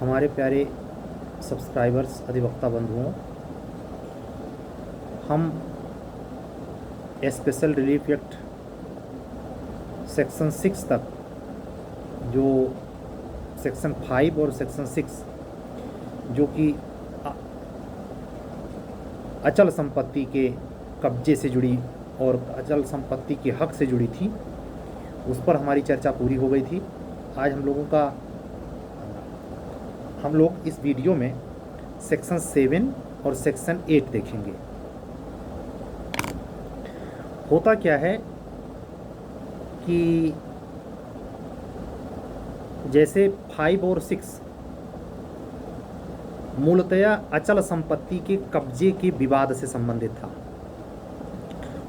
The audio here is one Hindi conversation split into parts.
हमारे प्यारे सब्सक्राइबर्स अधिवक्ता बंधुओं, हम स्पेशल रिलीफ एक्ट सेक्शन 6 तक, जो सेक्शन 5 और सेक्शन 6 जो कि अचल संपत्ति के कब्जे से जुड़ी और अचल संपत्ति के हक से जुड़ी थी, उस पर हमारी चर्चा पूरी हो गई थी। आज हम लोग इस वीडियो में सेक्शन 7 और सेक्शन 8 देखेंगे। होता क्या है कि जैसे 5 और 6 मूलतया अचल संपत्ति के कब्जे के विवाद से संबंधित था,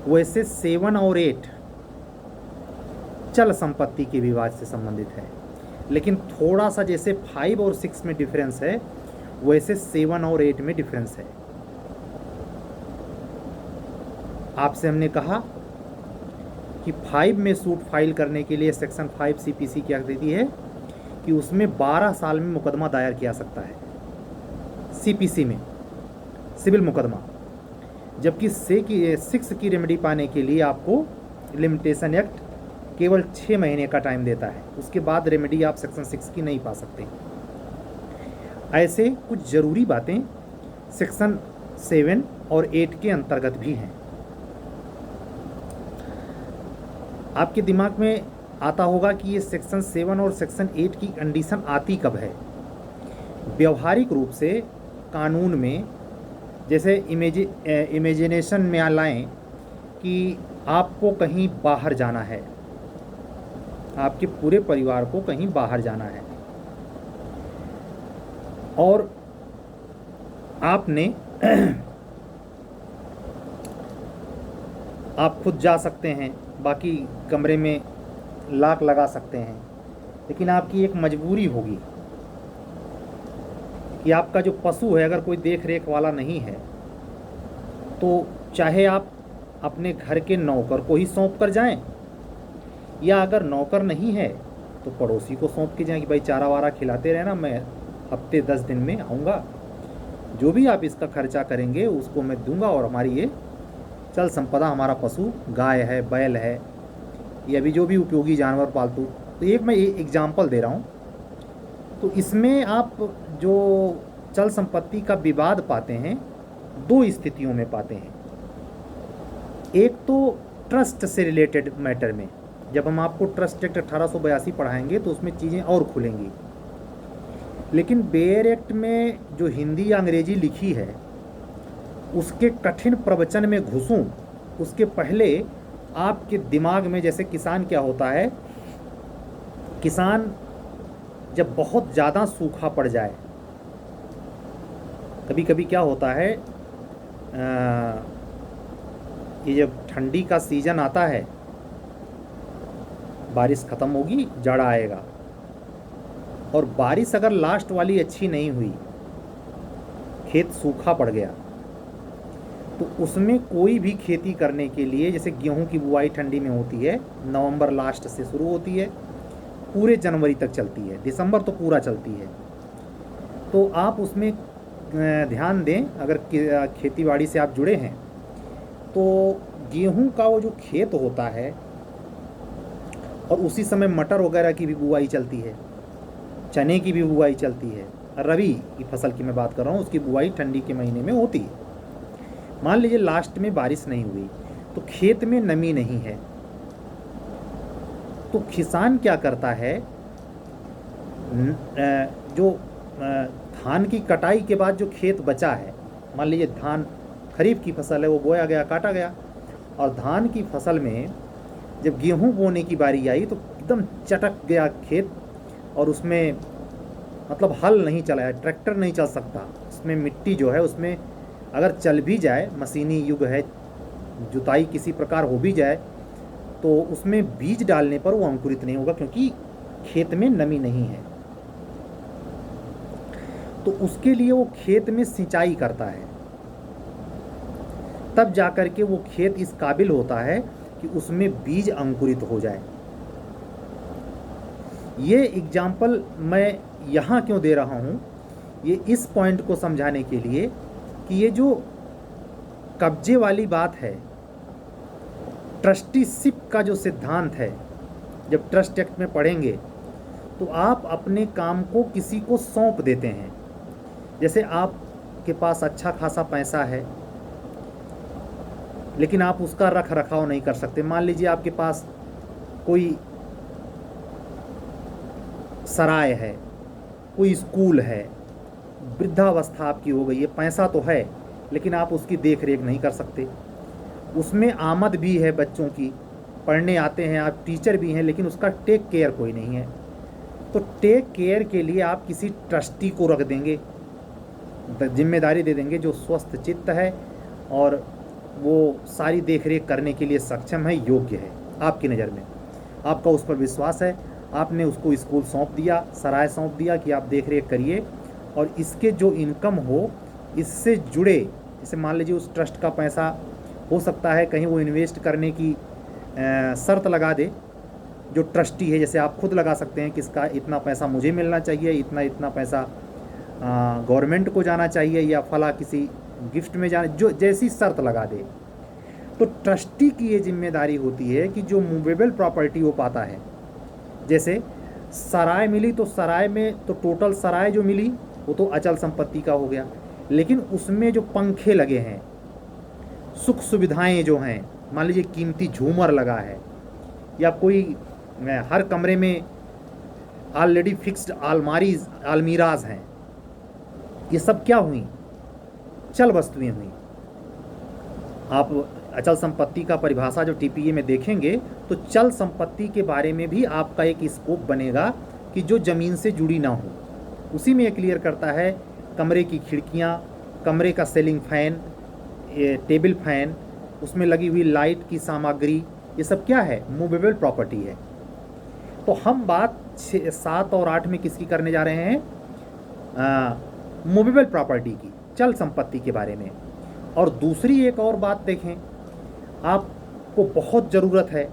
वैसे 7 और 8 चल संपत्ति के विवाद से संबंधित है। लेकिन थोड़ा सा जैसे 5 और 6 में डिफरेंस है, वैसे 7 और 8 में डिफरेंस है। आपसे हमने कहा कि 5 में सूट फाइल करने के लिए सेक्शन 5 सीपीसी क्या कहती है कि उसमें 12 साल में मुकदमा दायर किया सकता है, सीपीसी में सिविल मुकदमा। जबकि 6 की रेमेडी पाने के लिए आपको लिमिटेशन एक्ट केवल 6 महीने का टाइम देता है, उसके बाद रेमेडी आप सेक्शन 6 की नहीं पा सकते। ऐसे कुछ ज़रूरी बातें सेक्शन 7 और 8 के अंतर्गत भी हैं। आपके दिमाग में आता होगा कि ये सेक्शन 7 और सेक्शन 8 की कंडीशन आती कब है। व्यवहारिक रूप से कानून में जैसे इमेजिनेशन में लाएं कि आपको कहीं बाहर जाना है, आपके पूरे परिवार को कहीं बाहर जाना है और आपने आप खुद जा सकते हैं, बाकी कमरे में लॉक लगा सकते हैं, लेकिन आपकी एक मजबूरी होगी कि आपका जो पशु है, अगर कोई देख रेख वाला नहीं है तो चाहे आप अपने घर के नौकर को ही सौंप कर जाएं, या अगर नौकर नहीं है तो पड़ोसी को सौंप के जाएं कि भाई चारा वारा खिलाते रहना, मैं हफ्ते 10 दिन में आऊँगा, जो भी आप इसका खर्चा करेंगे उसको मैं दूंगा, और हमारी ये चल संपदा, हमारा पशु गाय है, बैल है, या भी जो भी उपयोगी जानवर पालतू। तो एक मैं एग्जाम्पल दे रहा हूँ। तो इसमें आप जो चल संपत्ति का विवाद पाते हैं, 2 स्थितियों में पाते हैं। एक तो ट्रस्ट से रिलेटेड मैटर में, जब हम आपको ट्रस्ट एक्ट 1882 पढ़ाएंगे तो उसमें चीज़ें और खुलेंगी। लेकिन बेयर एक्ट में जो हिंदी या अंग्रेजी लिखी है, उसके कठिन प्रवचन में घुसूं उसके पहले आपके दिमाग में, जैसे किसान क्या होता है, किसान जब बहुत ज़्यादा सूखा पड़ जाए, कभी कभी क्या होता है, ये जब ठंडी का सीज़न आता है, बारिश ख़त्म होगी, जाड़ा आएगा, और बारिश अगर लास्ट वाली अच्छी नहीं हुई, खेत सूखा पड़ गया, तो उसमें कोई भी खेती करने के लिए, जैसे गेहूं की बुआई ठंडी में होती है, नवंबर लास्ट से शुरू होती है, पूरे जनवरी तक चलती है, दिसंबर तो पूरा चलती है। तो आप उसमें ध्यान दें, अगर खेतीबाड़ी से आप जुड़े हैं तो गेहूं का वो जो खेत होता है, और उसी समय मटर वगैरह की भी बुआई चलती है, चने की भी बुआई चलती है, रबी की फसल की मैं बात कर रहा हूँ, उसकी बुआई ठंडी के महीने में होती है। मान लीजिए लास्ट में बारिश नहीं हुई तो खेत में नमी नहीं है, तो किसान क्या करता है, जो धान की कटाई के बाद जो खेत बचा है, मान लीजिए धान खरीफ की फसल है, वो बोया गया, काटा गया, और धान की फसल में जब गेहूं बोने की बारी आई तो एकदम चटक गया खेत, और उसमें मतलब हल नहीं चला है, ट्रैक्टर नहीं चल सकता, उसमें मिट्टी जो है, उसमें अगर चल भी जाए, मशीनी युग है, जुताई किसी प्रकार हो भी जाए, तो उसमें बीज डालने पर वो अंकुरित नहीं होगा, क्योंकि खेत में नमी नहीं है। तो उसके लिए वो खेत में सिंचाई करता है, तब जाकर के वो खेत इस काबिल होता है कि उसमें बीज अंकुरित हो जाए। ये एग्जाम्पल मैं यहाँ क्यों दे रहा हूँ, ये इस पॉइंट को समझाने के लिए कि ये जो कब्जे वाली बात है, ट्रस्टीशिप का जो सिद्धांत है, जब ट्रस्ट एक्ट में पढ़ेंगे तो आप अपने काम को किसी को सौंप देते हैं। जैसे आपके पास अच्छा खासा पैसा है लेकिन आप उसका रख रखाव नहीं कर सकते। मान लीजिए आपके पास कोई सराय है, कोई स्कूल है, वृद्धावस्था आपकी हो गई है, पैसा तो है लेकिन आप उसकी देख रेख नहीं कर सकते। उसमें आमद भी है, बच्चों की पढ़ने आते हैं, आप टीचर भी हैं, लेकिन उसका टेक केयर कोई नहीं है। तो टेक केयर के लिए आप किसी ट्रस्टी को रख देंगे, जिम्मेदारी दे देंगे, जो स्वस्थ चित्त है और वो सारी देख रेख करने के लिए सक्षम है, योग्य है। आपकी नज़र में आपका उस पर विश्वास है, आपने उसको स्कूल सौंप दिया, सराय सौंप दिया कि आप देख रेख करिए, और इसके जो इनकम हो इससे जुड़े, जैसे मान लीजिए उस ट्रस्ट का पैसा हो सकता है कहीं वो इन्वेस्ट करने की शर्त लगा दे, जो ट्रस्टी है, जैसे आप खुद लगा सकते हैं कि इसका इतना पैसा मुझे मिलना चाहिए, इतना पैसा गवर्नमेंट को जाना चाहिए, या फला किसी गिफ्ट में जाना, जो जैसी शर्त लगा दे। तो ट्रस्टी की ये जिम्मेदारी होती है कि जो मूवेबल प्रॉपर्टी वो पाता है, जैसे सराय मिली तो सराय में तो टोटल सराय जो मिली वो तो अचल संपत्ति का हो गया, लेकिन उसमें जो पंखे लगे हैं, सुख सुविधाएं जो हैं, मान लीजिए कीमती झूमर लगा है, या कोई हर कमरे में ऑलरेडी फिक्स्ड अलमीराज हैं, ये सब क्या हुई? चल वस्तुएं हुई। आप अचल संपत्ति का परिभाषा जो टीपीए में देखेंगे तो चल संपत्ति के बारे में भी आपका एक स्कोप बनेगा कि जो ज़मीन से जुड़ी ना हो। उसी में ये क्लियर करता है, कमरे की खिड़कियाँ, कमरे का सीलिंग फैन, टेबल फैन, उसमें लगी हुई लाइट की सामग्री, ये सब क्या है? मूवेबल प्रॉपर्टी है। तो हम बात 7 और 8 में किसकी करने जा रहे हैं? मूवेबल प्रॉपर्टी की, चल संपत्ति के बारे में। और दूसरी एक और बात देखें, आपको बहुत ज़रूरत है,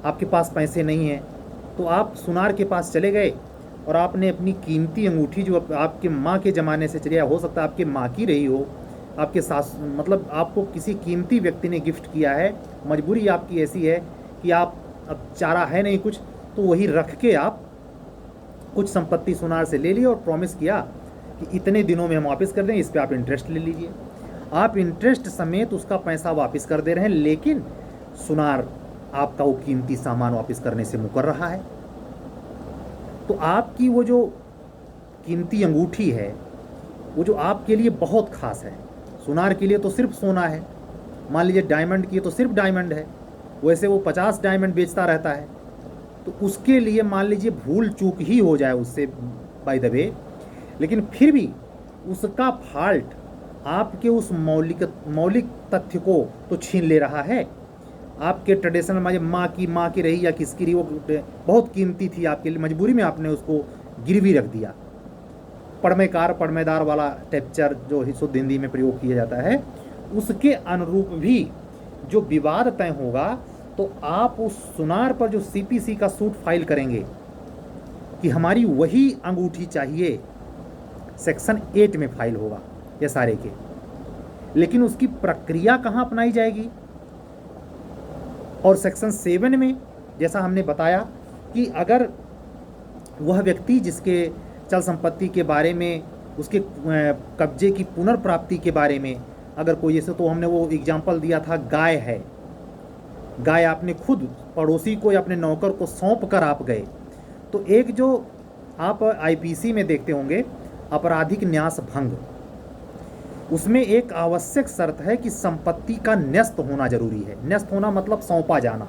आपके पास पैसे नहीं हैं, तो आप सुनार के पास चले गए और आपने अपनी कीमती अंगूठी जो आपके माँ के ज़माने से चली, हो सकता है आपके माँ की रही हो, आपके सास, मतलब आपको किसी कीमती व्यक्ति ने गिफ्ट किया है, मजबूरी आपकी ऐसी है कि आप, अब चारा है नहीं कुछ, तो वही रख के आप कुछ संपत्ति सुनार से ले ली और प्रॉमिस किया कि इतने दिनों में हम वापस कर दें, इस पर आप इंटरेस्ट ले लीजिए। आप इंटरेस्ट समेत उसका पैसा वापस कर दे रहे हैं, लेकिन सुनार आपका वो कीमती सामान वापस करने से मुकर रहा है। तो आपकी वो जो कीमती अंगूठी है, वो जो आपके लिए बहुत खास है, सुनार के लिए तो सिर्फ सोना है, मान लीजिए डायमंड की तो सिर्फ डायमंड है, वैसे वो 50 डायमंड बेचता रहता है, तो उसके लिए मान लीजिए भूल चूक ही हो जाए उससे बाय द वे, लेकिन फिर भी उसका फॉल्ट आपके उस मौलिक तथ्य को तो छीन ले रहा है। आपके ट्रेडिशनल माँ की रही या किसकी रही, वो बहुत कीमती थी आपके लिए, मजबूरी में आपने उसको गिरवी रख दिया। पड़मेदार वाला टेक्चर जो शुद्ध हिंदी में प्रयोग किया जाता है, उसके अनुरूप भी जो विवाद तय होगा, तो आप उस सुनार पर जो सीपीसी का सूट फाइल करेंगे कि हमारी वही अंगूठी चाहिए, सेक्शन 8 में फाइल होगा ये सारे के। लेकिन उसकी प्रक्रिया कहाँ अपनाई जाएगी? और सेक्शन 7 में जैसा हमने बताया कि अगर वह व्यक्ति जिसके चल संपत्ति के बारे में, उसके कब्जे की पुनर्प्राप्ति के बारे में अगर कोई, जैसे तो हमने वो एग्जाम्पल दिया था, गाय है, गाय आपने खुद पड़ोसी को या अपने नौकर को सौंप कर आप गए, तो एक जो आप आईपीसी में देखते होंगे आपराधिक न्यास भंग, उसमें एक आवश्यक शर्त है कि संपत्ति का न्यस्त होना जरूरी है। न्यस्त होना मतलब सौंपा जाना।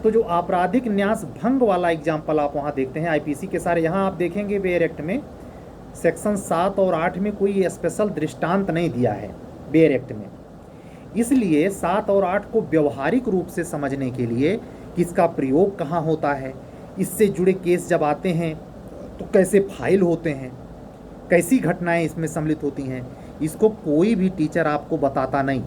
तो जो आपराधिक न्यास भंग वाला एग्जाम्पल आप वहाँ देखते हैं आईपीसी के सारे, यहाँ आप देखेंगे बेयर एक्ट में सेक्शन 7 और 8 में कोई स्पेशल दृष्टांत नहीं दिया है बेयर एक्ट में। इसलिए 7 और 8 को व्यवहारिक रूप से समझने के लिए कि इसका प्रयोग कहाँ होता है, इससे जुड़े केस जब आते हैं तो कैसे फाइल होते हैं, कैसी घटनाएं इसमें सम्मिलित होती हैं, इसको कोई भी टीचर आपको बताता नहीं।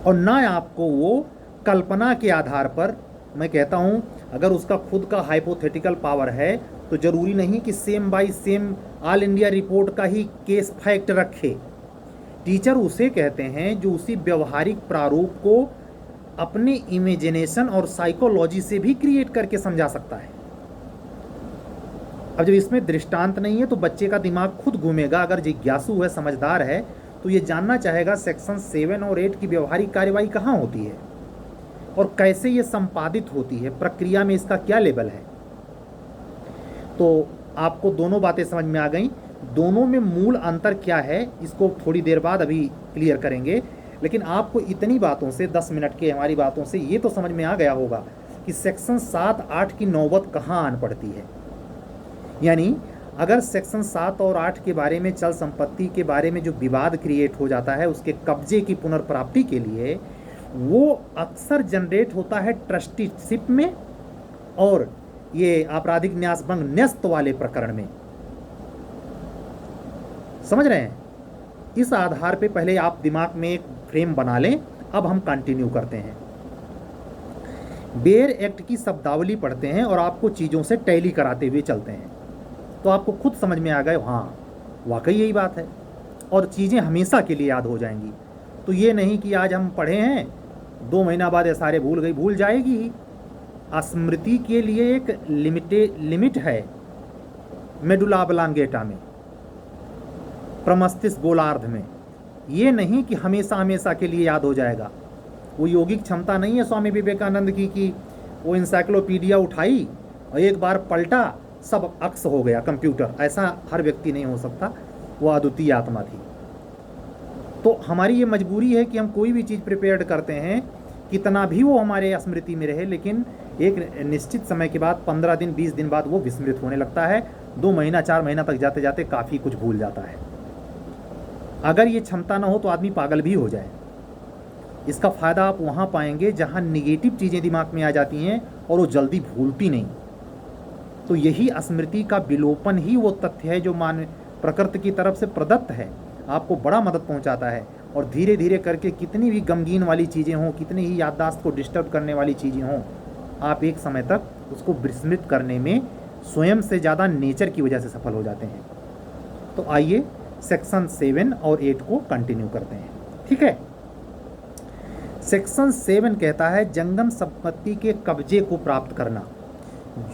और ना आपको वो कल्पना के आधार पर, मैं कहता हूँ अगर उसका खुद का हाइपोथेटिकल पावर है तो ज़रूरी नहीं कि same by same all India report का ही केस फैक्ट रखे। टीचर उसे कहते हैं जो उसी व्यवहारिक प्रारूप को अपने इमेजिनेशन और साइकोलॉजी से भी क्रिएट करके समझा सकता है। अब जब इसमें दृष्टांत नहीं है तो बच्चे का दिमाग खुद घूमेगा। अगर जिज्ञासु है, समझदार है, तो ये जानना चाहेगा सेक्शन 7 और 8 की व्यवहारिक कार्यवाही कहाँ होती है और कैसे ये संपादित होती है, प्रक्रिया में इसका क्या लेवल है। तो आपको दोनों बातें समझ में आ गई। दोनों में मूल अंतर क्या है इसको थोड़ी देर बाद अभी क्लियर करेंगे, लेकिन आपको इतनी बातों से, 10 मिनट की हमारी बातों से ये तो समझ में आ गया होगा कि सेक्शन 7-8 की नौबत कहाँ आन पड़ती है। यानी अगर सेक्शन 7 और 8 के बारे में, चल संपत्ति के बारे में जो विवाद क्रिएट हो जाता है उसके कब्जे की पुनर्प्राप्ति के लिए, वो अक्सर जनरेट होता है ट्रस्टीशिप में और ये आपराधिक न्यास भंग न्यस्त वाले प्रकरण में। समझ रहे हैं? इस आधार पे पहले आप दिमाग में एक फ्रेम बना लें। अब हम कंटिन्यू करते हैं। बेयर एक्ट की शब्दावली पढ़ते हैं और आपको चीज़ों से टैली कराते हुए चलते हैं, तो आपको खुद समझ में आ गए, हाँ वाकई यही बात है, और चीज़ें हमेशा के लिए याद हो जाएंगी। तो ये नहीं कि आज हम पढ़े हैं 2 महीना बाद ये सारे भूल जाएगी ही। स्मृति के लिए एक लिमिट है मेडुला ऑब्लांगेटा में, प्रमस्तिष्क गोलार्ध में। ये नहीं कि हमेशा के लिए याद हो जाएगा। वो योगिक क्षमता नहीं है स्वामी विवेकानंद की कि वो इंसाइक्लोपीडिया उठाई और एक बार पलटा सब अक्स हो गया कंप्यूटर। ऐसा हर व्यक्ति नहीं हो सकता, वो अद्वितीय आत्मा थी। तो हमारी ये मजबूरी है कि हम कोई भी चीज़ प्रिपेयर्ड करते हैं, कितना भी वो हमारे स्मृति में रहे, लेकिन एक निश्चित समय के बाद 15 दिन 20 दिन बाद वो विस्मृत होने लगता है। 2 महीना 4 महीना तक जाते जाते काफ़ी कुछ भूल जाता है। अगर ये क्षमता ना हो तो आदमी पागल भी हो जाए। इसका फ़ायदा आप वहाँ पाएंगे जहाँ निगेटिव चीज़ें दिमाग में आ जाती हैं और वो जल्दी भूलती नहीं। तो यही स्मृति का विलोपन ही वो तथ्य है जो प्रकृति की तरफ से प्रदत्त है, आपको बड़ा मदद पहुँचाता है। और धीरे धीरे करके कितनी भी गमगीन वाली चीज़ें हों, कितनी ही याददाश्त को डिस्टर्ब करने वाली चीज़ें हों, आप एक समय तक उसको विस्मृत करने में स्वयं से ज़्यादा नेचर की वजह से सफल हो जाते हैं। तो आइए सेक्शन 7 और 8 को कंटिन्यू करते हैं। ठीक है, सेक्शन 7 कहता है जंगम संपत्ति के कब्जे को प्राप्त करना।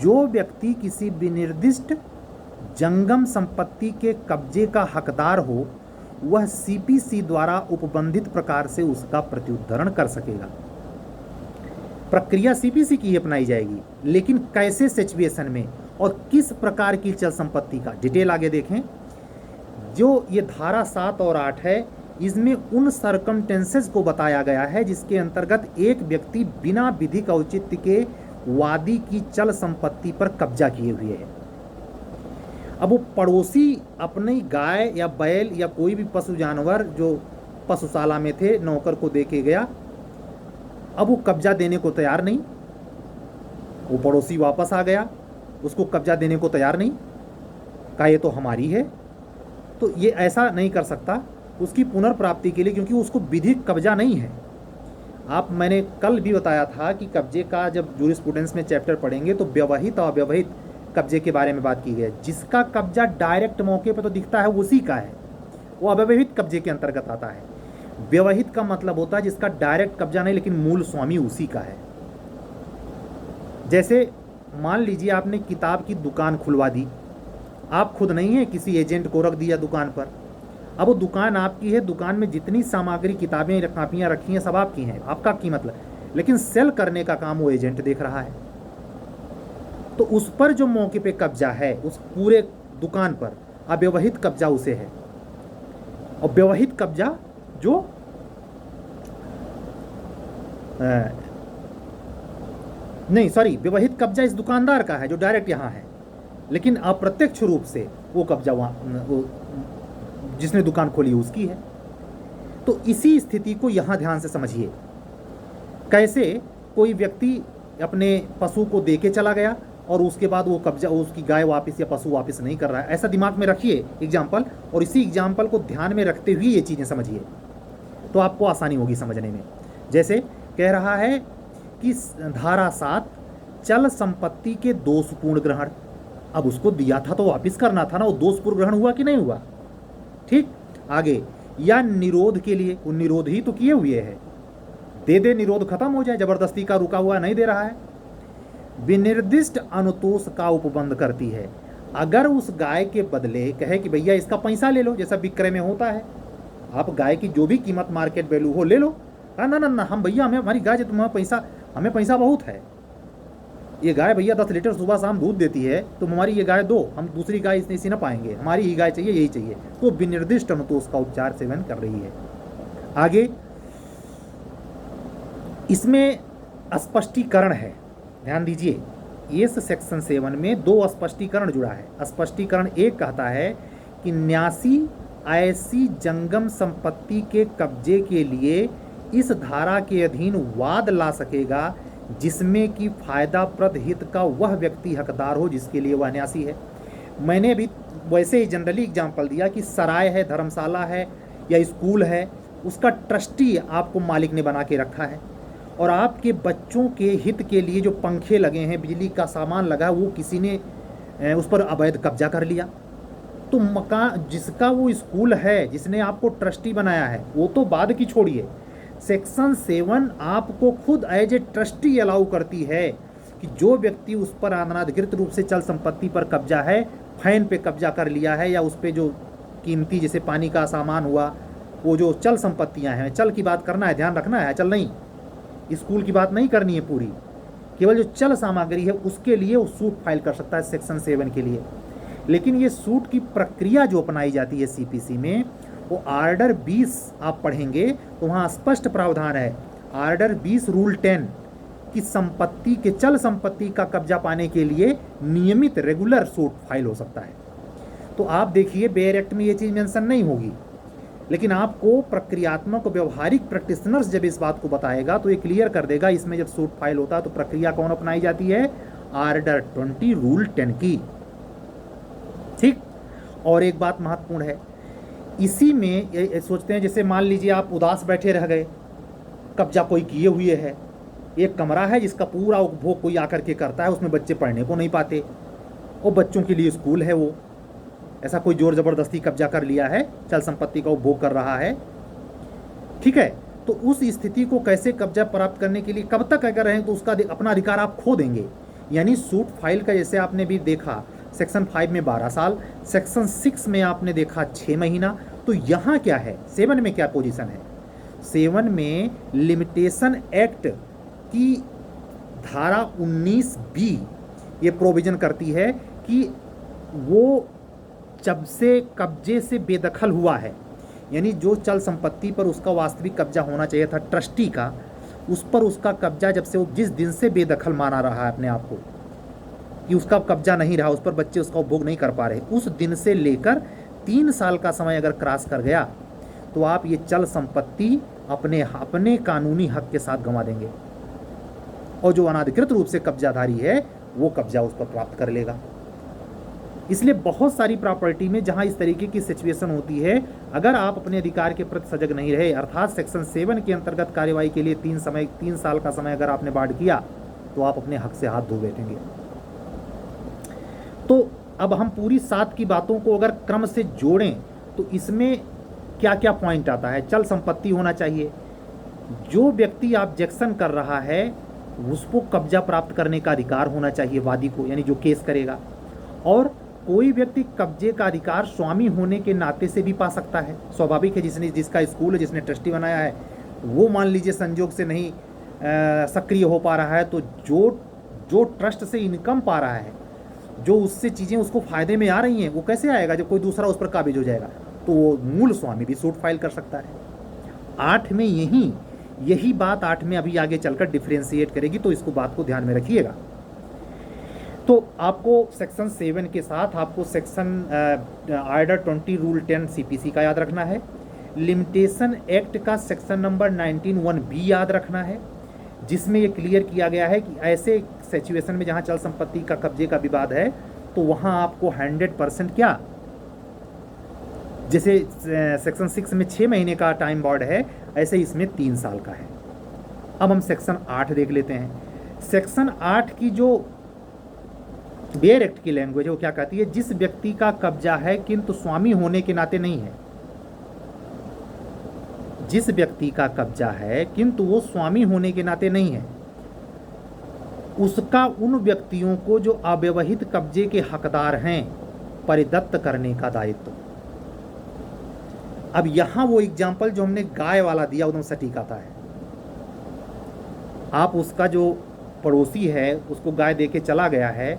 जो व्यक्ति किसी विनिर्दिष्ट जंगम संपत्ति के कब्जे का हकदार हो वह सीपीसी द्वारा उपबंधित प्रकार से उसका प्रत्युत्तरण कर सकेगा। प्रक्रिया सीपीसी की ही अपनाई जाएगी, लेकिन कैसे सिचुएशन में और किस प्रकार की चल संपत्ति का डिटेल आगे देखें। जो ये धारा 7 और 8 है, इसमें उन सर्कमटेंसेस को बताया गया है जिसके अंतर्गत एक व्यक्ति बिना विधिक औचित्य के वादी की चल संपत्ति पर कब्जा किए हुए है। अब वो पड़ोसी अपनी गाय या बैल या कोई भी पशु जानवर जो पशुशाला में थे नौकर को दे के गया, अब वो कब्जा देने को तैयार नहीं। वो पड़ोसी वापस आ गया, उसको कब्जा देने को तैयार नहीं, कहा ये तो हमारी है। तो ये ऐसा नहीं कर सकता उसकी पुनर्प्राप्ति के लिए, क्योंकि उसको विधिक कब्जा नहीं है। मैंने कल भी बताया था कि कब्जे का जब जूरिस्प्रूडेंस में चैप्टर पढ़ेंगे तो व्यवहित और अव्यवहित कब्जे के बारे में बात की गई है। जिसका कब्जा डायरेक्ट मौके पर तो दिखता है उसी का है, वो अव्यवहित कब्जे के अंतर्गत आता है। व्यवहित का मतलब होता है जिसका डायरेक्ट कब्जा नहीं लेकिन मूल स्वामी उसी का है। जैसे मान लीजिए आपने किताब की दुकान खुलवा दी, आप खुद नहीं है, किसी एजेंट को रख दिया दुकान पर। अब वो दुकान आपकी है, दुकान में जितनी सामग्री किताबें कापियाँ रखी हैं सब आपकी हैं, आपका की मतलब, लेकिन सेल करने का काम वो एजेंट देख रहा है। तो उस पर जो मौके पे कब्जा है उस पूरे दुकान पर, अव्यवहित कब्जा उसे है। और व्यवहित कब्जा जो व्यवहित कब्जा इस दुकानदार का है जो डायरेक्ट यहाँ है, लेकिन अप्रत्यक्ष रूप से वो कब्जा वहाँ जिसने दुकान खोली उसकी है। तो इसी स्थिति को यहाँ ध्यान से समझिए। कैसे कोई व्यक्ति अपने पशु को दे के चला गया और उसके बाद वो कब्जा, उसकी गाय वापस या पशु वापस नहीं कर रहा है, ऐसा दिमाग में रखिए एग्जाम्पल, और इसी एग्जाम्पल को ध्यान में रखते हुए ये चीज़ें समझिए तो आपको आसानी होगी समझने में। जैसे कह रहा है कि धारा 7 चल संपत्ति के दोषपूर्ण ग्रहण, अब उसको दिया था तो वापिस करना था ना, वो दोषपूर्ण ग्रहण हुआ कि नहीं हुआ। ठीक, आगे, या निरोध के लिए, वो निरोध ही तो किए हुए है, दे दे निरोध खत्म हो जाए, जबरदस्ती का रुका हुआ नहीं दे रहा है। विनिर्दिष्ट अनुतोष का उपबंध करती है, अगर उस गाय के बदले कहे कि भैया इसका पैसा ले लो, जैसा विक्रय में होता है, आप गाय की जो भी कीमत मार्केट वैल्यू हो ले लो, ना ना ना हम भैया हमें हमारी गाय तुम्हारा पैसा, हमें पैसा बहुत है, ये गाय भैया 10 लीटर सुबह शाम दूध देती है, तुम हमारी ये गाय दो, हम दूसरी गाय इसी ना पाएंगे, हमारी ही गाय चाहिए, यही चाहिए, तो विनिर्दिष्ट अनुतोष का उपचार सेवन कर रही है। आगे इसमें स्पष्टीकरण है, ध्यान दीजिए, इस सेक्शन 7 में 2 स्पष्टीकरण जुड़ा है। स्पष्टीकरण 1 कहता है कि न्यासी ऐसी जंगम संपत्ति के कब्जे के लिए इस धारा के अधीन वाद ला सकेगा जिसमें कि फायदाप्रद हित का वह व्यक्ति हकदार हो जिसके लिए वह न्यासी है। मैंने अभी वैसे ही जनरली एग्जाम्पल दिया कि सराय है, धर्मशाला है या स्कूल है, उसका ट्रस्टी आपको मालिक ने बना के रखा है, और आपके बच्चों के हित के लिए जो पंखे लगे हैं, बिजली का सामान लगा, वो किसी ने उस पर अवैध कब्जा कर लिया, तो मकान जिसका वो स्कूल है, जिसने आपको ट्रस्टी बनाया है, वो तो बाद की छोड़िए, सेक्शन 7 आपको खुद एज ए ट्रस्टी अलाउ करती है कि जो व्यक्ति उस पर अनधिकृत रूप से चल संपत्ति पर कब्जा है, फैन पे कब्जा कर लिया है, या उस पर जो कीमती जैसे पानी का सामान हुआ, वो जो चल संपत्तियां हैं, चल की बात करना है, ध्यान रखना है, चल नहीं, स्कूल की बात नहीं करनी है पूरी, केवल जो चल सामग्री है उसके लिए वो सूट फाइल कर सकता है सेक्शन 7 के लिए। लेकिन ये सूट की प्रक्रिया जो अपनाई जाती है सीपीसी में, वो आर्डर 20 आप पढ़ेंगे तो वहाँ स्पष्ट प्रावधान है, आर्डर 20 रूल 10 की संपत्ति के चल संपत्ति का कब्जा पाने के लिए नियमित रेगुलर सूट फाइल हो सकता है। तो आप देखिए बेयर एक्ट में ये चीज़ मेंशन नहीं होगी, लेकिन आपको प्रक्रियात्मक व्यवहारिक प्रैक्टिशनर्स जब इस बात को बताएगा तो ये क्लियर कर देगा, इसमें जब सूट फाइल होता है तो प्रक्रिया कौन अपनाई जाती है, आर्डर 20 रूल 10 की। ठीक, और एक बात महत्वपूर्ण है, इसी में ये सोचते हैं, जैसे मान लीजिए आप उदास बैठे रह गए, कब्जा कोई किए हुए है, एक कमरा है जिसका पूरा उपभोग कोई आकर के करता है, उसमें बच्चे पढ़ने को नहीं पाते, और बच्चों के लिए स्कूल है, वो ऐसा कोई जोर ज़बरदस्ती कब्जा कर लिया है, चल संपत्ति का उपभोग कर रहा है। ठीक है, तो उस स्थिति को कैसे कब्जा प्राप्त करने के लिए कब तक अगर रहें तो उसका अपना अधिकार आप खो देंगे। यानी सूट फाइल का जैसे आपने भी देखा सेक्शन 5 में 12 साल, सेक्शन 6 में आपने देखा 6 महीना, तो यहाँ क्या है, 7 में क्या पोजीशन है, 7 में लिमिटेशन एक्ट की धारा 19B ये प्रोविजन करती है कि वो जब से कब्जे से बेदखल हुआ है, यानी जो चल संपत्ति पर उसका वास्तविक कब्जा होना चाहिए था ट्रस्टी का, उस पर उसका कब्जा जब से वो जिस दिन से बेदखल माना रहा है अपने आप को कि उसका कब्जा नहीं रहा, उस पर बच्चे उसका उपभोग नहीं कर पा रहे, उस दिन से लेकर 3 साल का समय अगर क्रॉस कर गया तो आप ये चल संपत्ति अपने कानूनी हक के साथ गंवा देंगे, और जो अनाधिकृत रूप से कब्जाधारी है वो कब्जा उस पर प्राप्त कर लेगा। इसलिए बहुत सारी प्रॉपर्टी में जहां इस तरीके की सिचुएशन होती है, अगर आप अपने अधिकार के प्रति सजग नहीं रहे, अर्थात सेक्शन 7 के अंतर्गत कार्यवाही के लिए 3 साल का समय अगर आपने बांट किया तो आप अपने हक से हाथ धो बैठेंगे। तो अब हम पूरी 7 की बातों को अगर क्रम से जोड़ें तो इसमें क्या क्या पॉइंट आता है, चल संपत्ति होना चाहिए, जो व्यक्ति ऑब्जेक्शन कर रहा है उसको कब्जा प्राप्त करने का अधिकार होना चाहिए वादी को, यानी जो केस करेगा, और कोई व्यक्ति कब्जे का अधिकार स्वामी होने के नाते से भी पा सकता है। स्वाभाविक है, जिसका स्कूल है, जिसने ट्रस्टी बनाया है, वो मान लीजिए संजोग से नहीं सक्रिय हो पा रहा है, तो जो ट्रस्ट से इनकम पा रहा है, जो उससे चीज़ें उसको फायदे में आ रही हैं, वो कैसे आएगा जब कोई दूसरा उस पर काबिज हो जाएगा, तो वो मूल स्वामी भी सूट फाइल कर सकता है। 8 में यही बात 8 में अभी आगे चलकर डिफ्रेंशिएट करेगी, तो इसको बात को ध्यान में रखिएगा। तो आपको सेक्शन 7 के साथ आपको सेक्शन आर्डर 20 रूल 10 सीपीसी का याद रखना है, लिमिटेशन एक्ट का सेक्शन नंबर 19(1)B याद रखना है, जिसमें ये क्लियर किया गया है कि ऐसे सिचुएशन में जहाँ चल संपत्ति का कब्जे का विवाद है तो वहाँ आपको 100% क्या, जैसे सेक्शन 6 में 6 महीने का टाइम बॉर्ड है, ऐसे इसमें 3 साल का है। अब हम सेक्शन 8 देख लेते हैं। सेक्शन 8 की जो बेयर एक्ट की लैंग्वेज है वो क्या कहती है? जिस व्यक्ति का कब्जा है किंतु स्वामी होने के नाते नहीं है, जिस व्यक्ति का कब्जा है किंतु वो स्वामी होने के नाते नहीं है, उसका उन व्यक्तियों को जो अव्यवहित कब्जे के हकदार हैं परिदत्त करने का दायित्व। अब यहां वो एग्जाम्पल जो हमने गाय वाला दिया एकदम सटीक आता है। आप उसका जो पड़ोसी है उसको गाय देके चला गया है,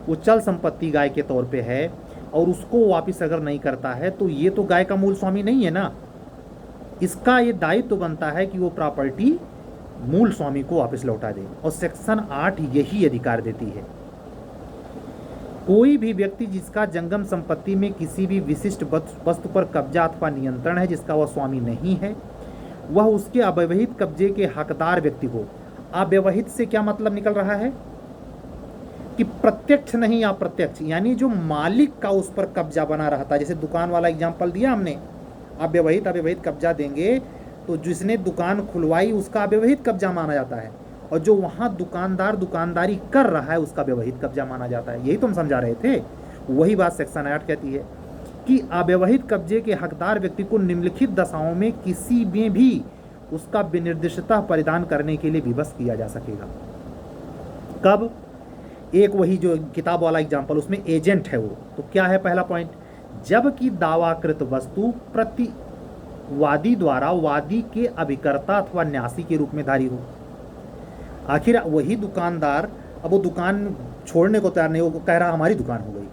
वो चल संपत्ति गाय के तौर पे है और उसको वापस अगर नहीं करता है तो ये तो गाय का मूल स्वामी नहीं है ना। इसका ये दायित्व तो बनता है कि वो प्रॉपर्टी मूल स्वामी को वापस लौटा दे, और सेक्शन 8 यही अधिकार देती है। कोई भी व्यक्ति जिसका जंगम संपत्ति में किसी भी विशिष्ट वस्तु पर कब्जा अथवा नियंत्रण है, जिसका वह स्वामी नहीं है, वह उसके अव्यवहित कब्जे के हकदार व्यक्ति को, अव्यवहित से क्या मतलब निकल रहा है कि प्रत्यक्ष नहीं अप्रत्यक्ष, यानी जो मालिक का उस पर कब्जा बना रहता है। जैसे दुकान वाला एग्जाम्पल दिया हमने, अव्यवहित कब्जा देंगे तो जिसने दुकान खुलवाई उसका अव्यवहित कब्जा माना जाता है, और जो वहाँ दुकानदार दुकानदारी कर रहा है उसका व्यवहित कब्जा माना जाता है। यही तो हम समझा रहे थे। वही बात सेक्शन 8 कहती है कि अव्यवहित कब्जे के हकदार व्यक्ति को निम्नलिखित दशाओं में किसी में भी उसका विनिर्दिष्टता परिधान करने के लिए विवश किया जा सकेगा। कब? एक वही जो किताब वाला एग्जाम्पल, उसमें एजेंट है वो, तो क्या है पहला पॉइंट? जबकि दावाकृत वस्तु प्रतिवादी द्वारा वादी के अभिकर्ता अथवा न्यासी के रूप में धारी हो। आखिर वही दुकानदार, अब वो दुकान छोड़ने को तैयार नहीं, वो कह रहा हमारी दुकान हो गई,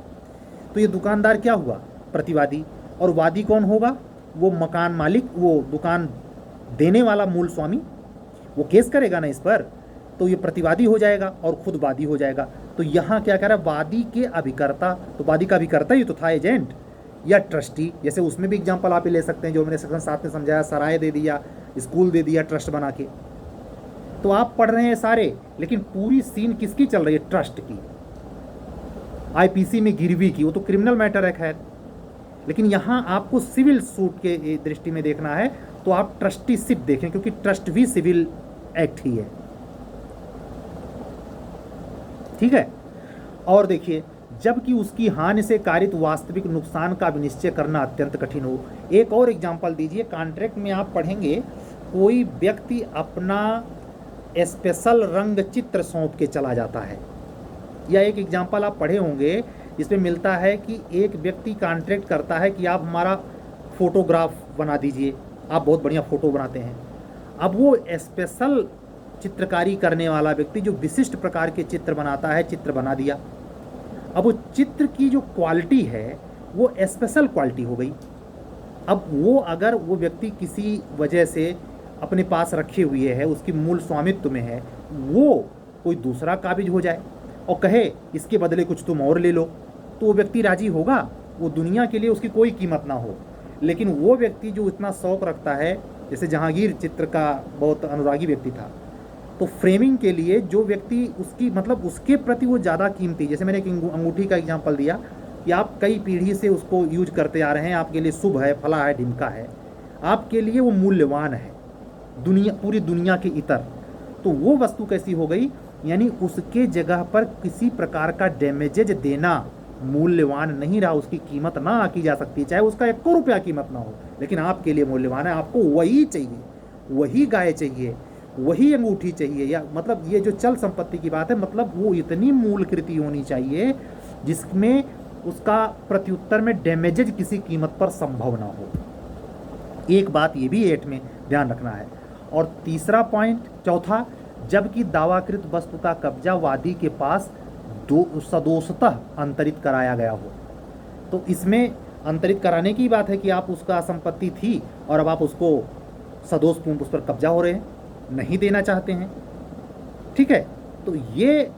तो ये दुकानदार क्या हुआ? प्रतिवादी। और वादी कौन होगा? वो मकान मालिक, वो दुकान देने वाला मूल स्वामी, वो केस करेगा ना इस पर, तो ये प्रतिवादी हो जाएगा और खुद वादी हो जाएगा। तो यहाँ क्या कह रहा है? वादी के अभिकर्ता, तो वादी का अभिकर्ता ही तो था एजेंट या ट्रस्टी। जैसे उसमें भी एग्जाम्पल आप ही ले सकते हैं जो मैंने सेक्शन 7 में समझाया, सराय दे दिया, स्कूल दे दिया ट्रस्ट बना के। तो आप पढ़ रहे हैं सारे, लेकिन पूरी सीन किसकी चल रही है? ट्रस्ट की, आईपीसी में गिरवी की, वो तो क्रिमिनल मैटर है खैर, लेकिन यहाँ आपको सिविल सूट के दृष्टि में देखना है तो आप ट्रस्टीशिप देखें, क्योंकि ट्रस्ट भी सिविल एक्ट ही है। ठीक है। और देखिए, जबकि उसकी हानि से कारित वास्तविक नुकसान का विनिश्चय करना अत्यंत कठिन हो। एक और एग्जांपल दीजिए। कॉन्ट्रैक्ट में आप पढ़ेंगे, कोई व्यक्ति अपना स्पेशल रंग चित्र सौंप के चला जाता है, या एक एग्जांपल आप पढ़े होंगे जिसमें मिलता है कि एक व्यक्ति कॉन्ट्रैक्ट करता है कि आप हमारा फोटोग्राफ बना दीजिए, आप बहुत बढ़िया फ़ोटो बनाते हैं। अब वो स्पेशल चित्रकारी करने वाला व्यक्ति जो विशिष्ट प्रकार के चित्र बनाता है, चित्र बना दिया। अब वो चित्र की जो क्वालिटी है वो स्पेशल क्वालिटी हो गई। अब वो अगर वो व्यक्ति किसी वजह से अपने पास रखे हुए है, उसकी मूल स्वामित्व में है, वो कोई दूसरा काबिज हो जाए और कहे इसके बदले कुछ तुम और ले लो, तो वो व्यक्ति राजी होगा? वो दुनिया के लिए उसकी कोई कीमत ना हो, लेकिन वो व्यक्ति जो इतना शौक़ रखता है, जैसे जहांगीर चित्र का बहुत अनुरागी व्यक्ति था, तो फ्रेमिंग के लिए जो व्यक्ति उसकी मतलब उसके प्रति वो ज़्यादा कीमती, जैसे मैंने एक अंगूठी का एग्जांपल दिया कि आप कई पीढ़ी से उसको यूज करते आ रहे हैं, आपके लिए शुभ है, फला है, ढिमका है, आपके लिए वो मूल्यवान है दुनिया, पूरी दुनिया के इतर, तो वो वस्तु कैसी हो गई? यानी उसके जगह पर किसी प्रकार का डैमेजेज देना मूल्यवान नहीं रहा, उसकी कीमत ना आकी जा सकती, चाहे उसका 1 रुपया कीमत ना हो, लेकिन आपके लिए मूल्यवान है। आपको वही चाहिए, वही गाय चाहिए, वही अंगूठी चाहिए, या मतलब ये जो चल संपत्ति की बात है, मतलब वो इतनी मूल कृति होनी चाहिए जिसमें उसका प्रत्युत्तर में डैमेजेज किसी कीमत पर संभव ना हो। एक बात ये भी 8 में ध्यान रखना है। और तीसरा पॉइंट, चौथा, जबकि दावाकृत वस्तु का कब्जा वादी के पास सदोषतः अंतरित कराया गया हो। तो इसमें अंतरित कराने की बात है कि आप उसका संपत्ति थी और अब आप उसको सदोषपूर्ण उस पर कब्जा हो रहे हैं, नहीं देना चाहते हैं। ठीक है। तो ये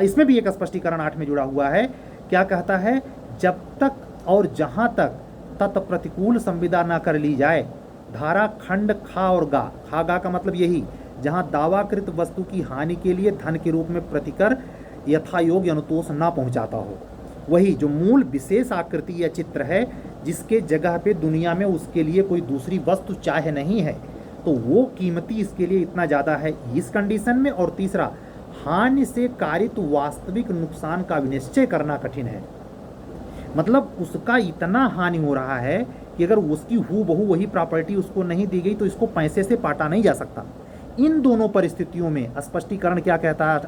इसमें भी एक स्पष्टीकरण 8 में जुड़ा हुआ है। क्या कहता है? जब तक और जहां तक तत्प्रतिकूल संविदा न कर ली जाए, धारा खंड खा और गा, खा गा का मतलब यही, जहां दावाकृत वस्तु की हानि के लिए धन के रूप में प्रतिकर यथायोग्य अनुतोष न पहुंचाता हो, वही जो मूल विशेष आकृति या चित्र है जिसके जगह पे दुनिया में उसके लिए कोई दूसरी वस्तु चाहे नहीं है, तो वो कीमती इसके लिए इतना ज़्यादा है इस कंडीशन में। और तीसरा, हानि से कारित वास्तविक नुकसान का विनिश्चय करना कठिन है। मतलब उसका इतना हानि हो रहा है कि अगर उसकी हूबहू वही प्रॉपर्टी उसको नहीं दी गई तो इसको पैसे से पाटा नहीं जा सकता। इन दोनों परिस्थितियों में स्पष्टीकरण क्या कहता है?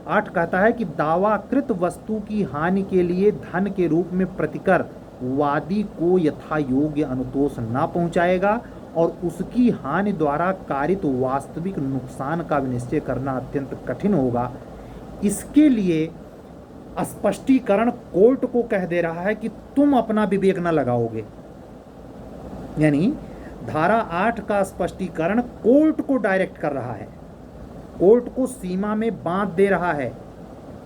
8 कहता है कि दावाकृत वस्तु की हानि के लिए धन के रूप में प्रतिकर वादी को यथा योग्य अनुतोष न पहुंचाएगा और उसकी हानि द्वारा कारित वास्तविक नुकसान का विनिश्चय करना अत्यंत कठिन होगा। इसके लिए स्पष्टीकरण कोर्ट को कह दे रहा है कि तुम अपना विवेक न लगाओगे। यानी धारा 8 का स्पष्टीकरण कोर्ट को डायरेक्ट कर रहा है, कोर्ट को सीमा में बांध दे रहा है।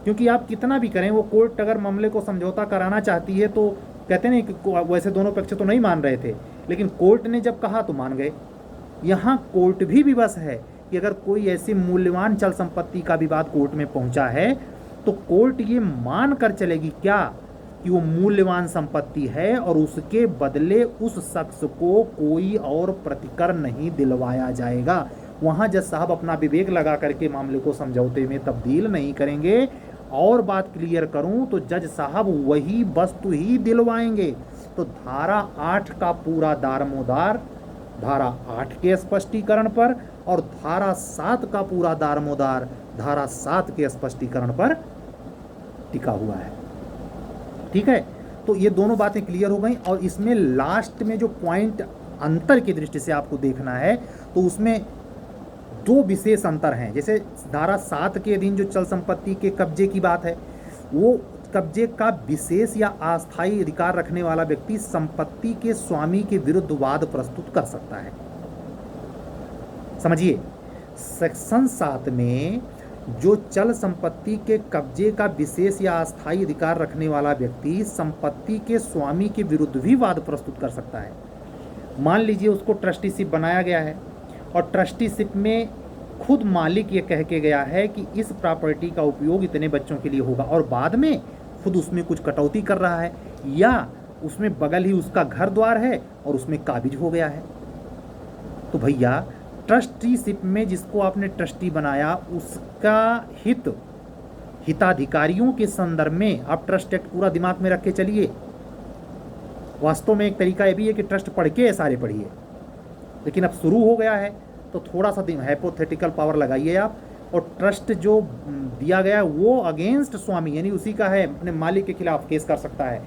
क्योंकि आप कितना भी करें, वो कोर्ट अगर मामले को समझौता कराना चाहती है तो कहते नहीं कि वैसे दोनों पक्ष तो नहीं मान रहे थे, लेकिन कोर्ट ने जब कहा तो मान गए। यहाँ कोर्ट भी विवश है कि अगर कोई ऐसी मूल्यवान चल संपत्ति का विवाद कोर्ट में पहुंचा है तो कोर्ट ये मान कर चलेगी क्या कि वो मूल्यवान संपत्ति है और उसके बदले उस शख्स को कोई और प्रतिकर नहीं दिलवाया जाएगा। वहाँ जज साहब अपना विवेक लगा करके मामले को समझौते में तब्दील नहीं करेंगे। और बात क्लियर करूं तो जज साहब वही वस्तु ही दिलवाएंगे। तो धारा 8 का पूरा दारमोदार धारा 8 के स्पष्टीकरण पर और धारा 7 का पूरा दारमोदार धारा 7 के स्पष्टीकरण पर टिका हुआ है। ठीक है, तो ये दोनों बातें क्लियर हो गई। और इसमें लास्ट में जो पॉइंट अंतर की दृष्टि से आपको देखना है तो उसमें दो विशेष अंतर हैं। जैसे धारा 7 के अधीन जो चल संपत्ति के कब्जे की बात है, वो कब्जे का विशेष या अस्थायी अधिकार रखने वाला व्यक्ति संपत्ति के स्वामी के विरुद्ध वाद प्रस्तुत कर सकता है। समझिए, सेक्शन 7 में जो चल संपत्ति के कब्जे का विशेष या अस्थायी अधिकार रखने वाला व्यक्ति संपत्ति के स्वामी के विरुद्ध भी वाद प्रस्तुत कर सकता है। मान लीजिए उसको ट्रस्टीशिप बनाया गया है और ट्रस्टीशिप में खुद मालिक ये कह के गया है कि इस प्रॉपर्टी का उपयोग इतने बच्चों के लिए होगा और बाद में खुद उसमें कुछ कटौती कर रहा है, या उसमें बगल ही उसका घर द्वार है और उसमें काबिज हो गया है। तो भैया ट्रस्टीशिप में जिसको आपने ट्रस्टी बनाया उसका हिताधिकारियों के संदर्भ में आप ट्रस्ट एक्ट पूरा दिमाग में रख के चलिए। वास्तव में एक तरीका ये भी है कि ट्रस्ट पढ़ के सारे पढ़िए, लेकिन अब शुरू हो गया है तो थोड़ा सा हाइपोथेटिकल पावर लगाइए आप। और ट्रस्ट जो दिया गया है वो अगेंस्ट स्वामी यानी उसी का है, अपने मालिक के खिलाफ केस कर सकता है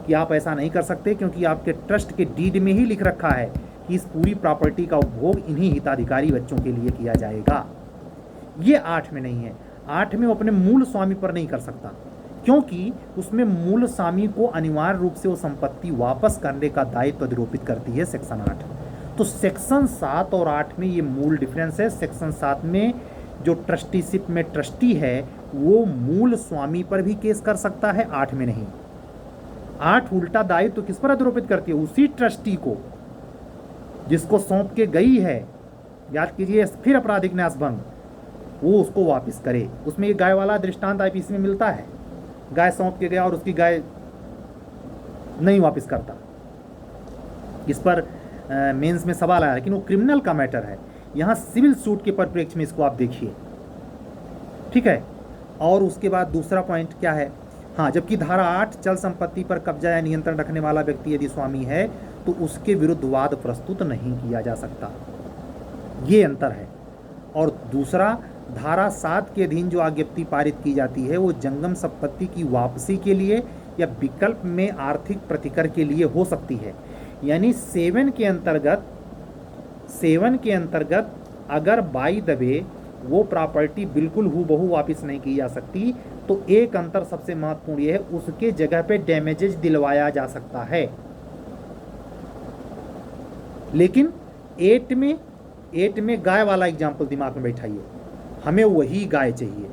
कि आप ऐसा नहीं कर सकते क्योंकि आपके ट्रस्ट के डीड में ही लिख रखा है कि इस पूरी प्रॉपर्टी का उपभोग इन्हीं हिताधिकारी बच्चों के लिए किया जाएगा। ये 8 में नहीं है। 8 में वो अपने मूल स्वामी पर नहीं कर सकता क्योंकि उसमें मूल स्वामी को अनिवार्य रूप से वो संपत्ति वापस करने का दायित्व अधिरोपित करती है सेक्शन 8। तो सेक्शन 7 और 8 में ये मूल डिफरेंस है। सेक्शन 7 में जो ट्रस्टीशिप में ट्रस्टी है वो मूल स्वामी पर भी केस कर सकता है, 8 में नहीं। 8 उल्टा दायित्व तो किस पर अधिरोपित करती है? उसी ट्रस्टी को जिसको सौंप के गई है। याद कीजिए, फिर आपराधिक न्यासभंग, वो उसको वापस करे। उसमें ये गाय वाला दृष्टांत आईपीसी में मिलता है, गाय सौंप के गया और उसकी गाय नहीं वापस करता। इस पर मेंस में सवाल आया, लेकिन वो क्रिमिनल का मैटर है। यहाँ सिविल सूट के परिप्रेक्ष्य में इसको आप देखिए, ठीक है। और उसके बाद दूसरा पॉइंट क्या है? हाँ, जबकि धारा 8 चल संपत्ति पर कब्जा या नियंत्रण रखने वाला व्यक्ति यदि स्वामी है तो उसके विरुद्ध वाद प्रस्तुत नहीं किया जा सकता। ये अंतर है। और दूसरा, धारा 7 के अधीन जो आज्ञप्ति पारित की जाती है वो जंगम संपत्ति की वापसी के लिए या विकल्प में आर्थिक प्रतिकर के लिए हो सकती है। यानी 7 के अंतर्गत अगर बाई द वे वो प्रॉपर्टी बिल्कुल हूबहू वापस नहीं की जा सकती तो एक अंतर सबसे महत्वपूर्ण ये है, उसके जगह पे डैमेजेज दिलवाया जा सकता है। लेकिन 8 में गाय वाला एग्जाम्पल दिमाग में बैठाइए, हमें वही गाय चाहिए।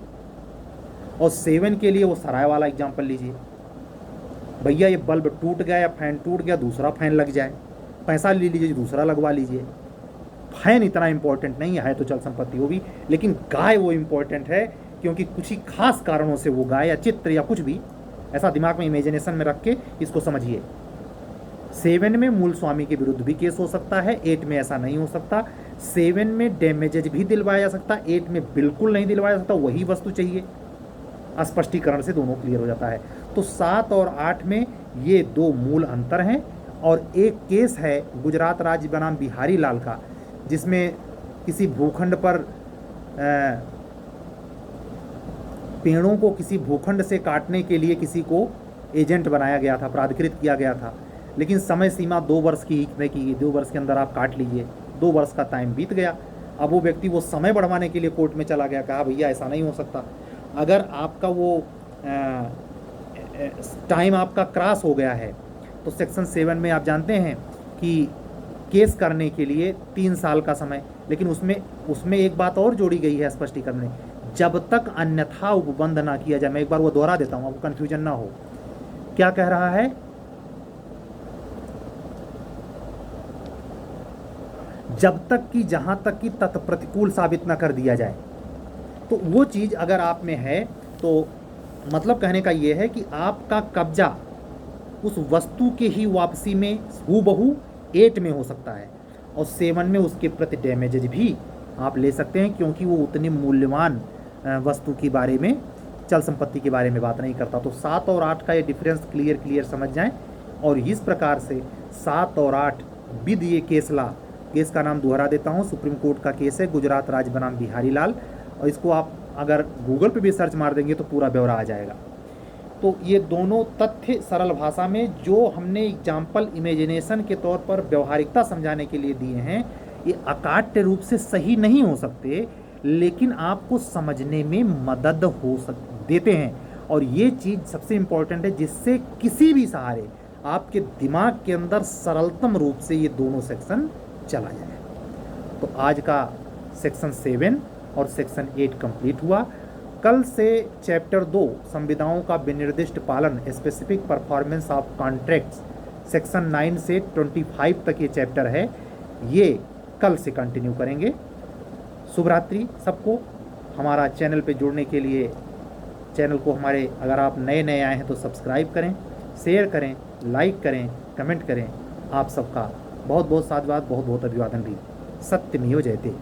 और 7 के लिए वो सराय वाला एग्जाम्पल लीजिए। भैया ये बल्ब टूट गया या फैन टूट गया, दूसरा फैन लग जाए, पैसा ले लीजिए, दूसरा लगवा लीजिए। फैन इतना इंपॉर्टेंट नहीं है तो चल संपत्ति वो भी, लेकिन गाय वो इंपॉर्टेंट है क्योंकि कुछ ही खास कारणों से वो गाय या चित्र या कुछ भी ऐसा दिमाग में इमेजिनेशन में रख के इसको समझिए। 7 में मूल स्वामी के विरुद्ध भी केस हो सकता है, 8 में ऐसा नहीं हो सकता। 7 में डैमेजेज भी दिलवाया जा सकता, 8 में बिल्कुल नहीं दिलवाया जा सकता, वही वस्तु चाहिए। स्पष्टीकरण से दोनों क्लियर हो जाता है। तो 7 और 8 में ये दो मूल अंतर हैं। और एक केस है गुजरात राज्य बनाम बिहारी लाल का, जिसमें किसी भूखंड पर पेड़ों को किसी भूखंड से काटने के लिए किसी को एजेंट बनाया गया था, प्राधिकृत किया गया था, लेकिन समय सीमा 2 वर्ष की तय की गई, 2 वर्ष के अंदर आप काट लीजिए। 2 वर्ष का टाइम बीत गया। अब वो व्यक्ति वो समय बढ़वाने के लिए कोर्ट में चला गया, कहा भैया ऐसा नहीं हो सकता। अगर आपका वो टाइम आपका क्रॉस हो गया है तो सेक्शन 7 में आप जानते हैं कि केस करने के लिए 3 साल का समय, लेकिन उसमें एक बात और जोड़ी गई है स्पष्टीकरण में, जब तक अन्यथा उपबंध ना किया जाए। मैं एक बार वो दोहरा देता हूँ, आपको कन्फ्यूजन ना हो। क्या कह रहा है? जब तक कि जहां तक कि तत्प्रतिकूल साबित न कर दिया जाए। तो वो चीज अगर आप में है तो मतलब कहने का ये है कि आपका कब्जा उस वस्तु के ही वापसी में हूबहू 8 में हो सकता है, और 7 में उसके प्रति डैमेजेज भी आप ले सकते हैं, क्योंकि वो उतनी मूल्यवान वस्तु के बारे में, चल संपत्ति के बारे में बात नहीं करता। तो 7 और 8 का ये डिफरेंस क्लियर समझ जाएं। और इस प्रकार से 7 और 8 विद ये केस का नाम दोहरा देता हूँ, सुप्रीम कोर्ट का केस है गुजरात राज्य बनाम बिहारी लाल, और इसको आप अगर गूगल पे भी सर्च मार देंगे तो पूरा ब्यौरा आ जाएगा। तो ये दोनों तथ्य सरल भाषा में जो हमने एग्जाम्पल इमेजिनेशन के तौर पर व्यवहारिकता समझाने के लिए दिए हैं, ये अकाट्य रूप से सही नहीं हो सकते, लेकिन आपको समझने में मदद देते हैं। और ये चीज़ सबसे इम्पोर्टेंट है, जिससे किसी भी सहारे आपके दिमाग के अंदर सरलतम रूप से ये दोनों सेक्शन चला जाए। तो आज का सेक्शन 7 और सेक्शन 8 कंप्लीट हुआ। कल से चैप्टर 2 संविदाओं का विनिर्दिष्ट पालन, specific performance of contracts, section 9 से 25 तक ये चैप्टर है, ये कल से कंटिन्यू करेंगे। शुभ रात्रि सबको। हमारा चैनल पे जुड़ने के लिए चैनल को हमारे, अगर आप नए आए हैं तो सब्सक्राइब करें, शेयर करें, लाइक करें, कमेंट करें। आप सबका बहुत बहुत साधुवाद, बहुत बहुत अभिवादन भी। सत्यमेव जयते।